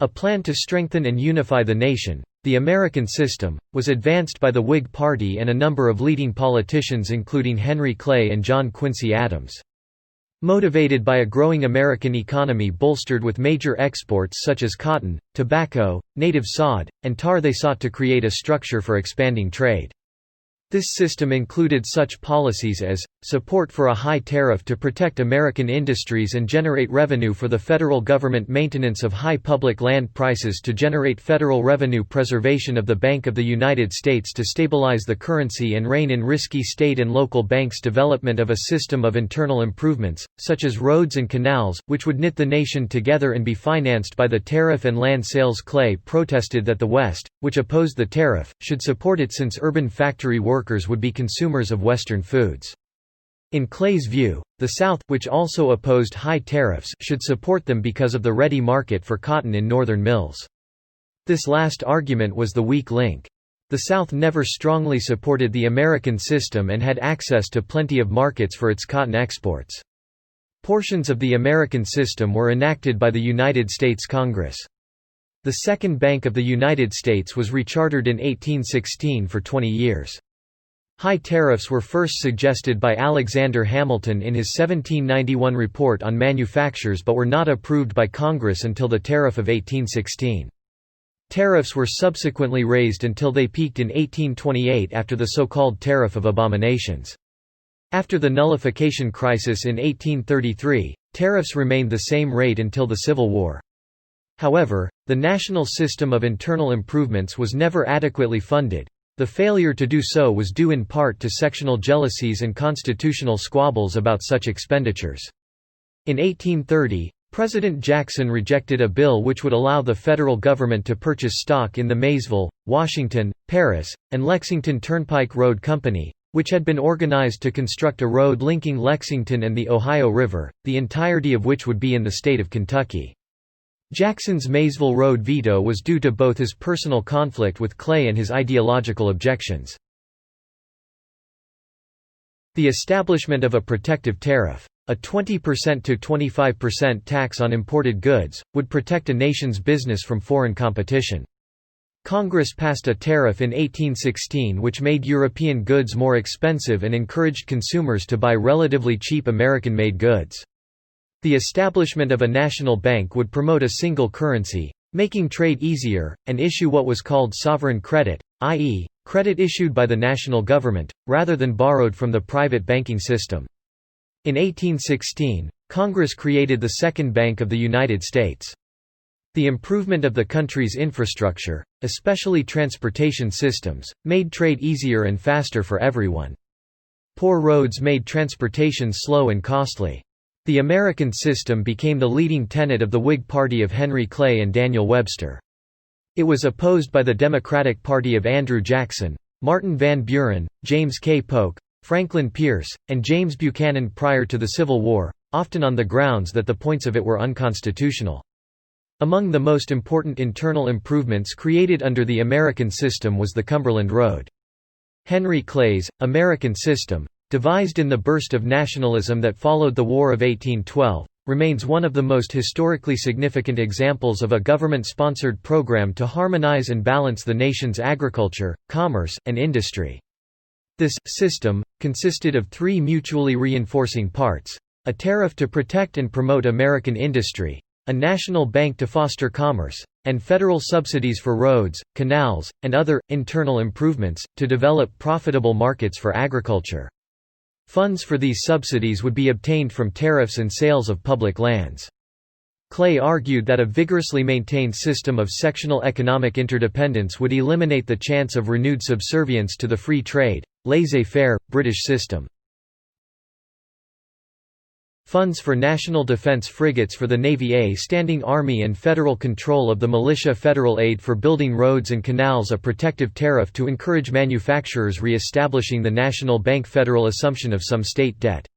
A plan to strengthen and unify the nation, the American system, was advanced by the Whig Party and a number of leading politicians including Henry Clay and John Quincy Adams. Motivated by a growing American economy bolstered with major exports such as cotton, tobacco, native sod, and tar, they sought to create a structure for expanding trade. This system included such policies as, support for a high tariff to protect American industries and generate revenue for the federal government, maintenance of high public land prices to generate federal revenue, preservation of the Bank of the United States to stabilize the currency and rein in risky state and local banks, development of a system of internal improvements, such as roads and canals, which would knit the nation together and be financed by the tariff and land sales. Clay protested that the West, which opposed the tariff, should support it since urban factory workers would be consumers of Western foods. In Clay's view, the South, which also opposed high tariffs, should support them because of the ready market for cotton in northern mills. This last argument was the weak link. The South never strongly supported the American system and had access to plenty of markets for its cotton exports. Portions of the American system were enacted by the United States Congress. The Second Bank of the United States was rechartered in 1816 for 20 years. High tariffs were first suggested by Alexander Hamilton in his 1791 report on manufactures but were not approved by Congress until the Tariff of 1816. Tariffs were subsequently raised until they peaked in 1828 after the so-called Tariff of Abominations. After the nullification crisis in 1833, tariffs remained the same rate until the Civil War. However, the national system of internal improvements was never adequately funded. The failure to do so was due in part to sectional jealousies and constitutional squabbles about such expenditures. In 1830, President Jackson rejected a bill which would allow the federal government to purchase stock in the Maysville, Washington, Paris, and Lexington Turnpike Road Company, which had been organized to construct a road linking Lexington and the Ohio River, the entirety of which would be in the state of Kentucky. Jackson's Maysville Road veto was due to both his personal conflict with Clay and his ideological objections. The establishment of a protective tariff, a 20% to 25% tax on imported goods, would protect a nation's business from foreign competition. Congress passed a tariff in 1816 which made European goods more expensive and encouraged consumers to buy relatively cheap American-made goods. The establishment of a national bank would promote a single currency, making trade easier, and issue what was called sovereign credit, i.e., credit issued by the national government, rather than borrowed from the private banking system. In 1816, Congress created the Second Bank of the United States. The improvement of the country's infrastructure, especially transportation systems, made trade easier and faster for everyone. Poor roads made transportation slow and costly. The American system became the leading tenet of the Whig Party of Henry Clay and Daniel Webster. It was opposed by the Democratic Party of Andrew Jackson, Martin Van Buren, James K. Polk, Franklin Pierce, and James Buchanan prior to the Civil War, often on the grounds that the points of it were unconstitutional. Among the most important internal improvements created under the American system was the Cumberland Road. Henry Clay's American system, devised in the burst of nationalism that followed the War of 1812, remains one of the most historically significant examples of a government-sponsored program to harmonize and balance the nation's agriculture, commerce, and industry. This system consisted of three mutually reinforcing parts: a tariff to protect and promote American industry, a national bank to foster commerce, and federal subsidies for roads, canals, and other internal improvements to develop profitable markets for agriculture. Funds for these subsidies would be obtained from tariffs and sales of public lands. Clay argued that a vigorously maintained system of sectional economic interdependence would eliminate the chance of renewed subservience to the free trade, laissez-faire, British system. Funds for national defense, frigates for the Navy, a standing army, and federal control of the militia, federal aid for building roads and canals, a protective tariff to encourage manufacturers, re-establishing the national bank, federal assumption of some state debt.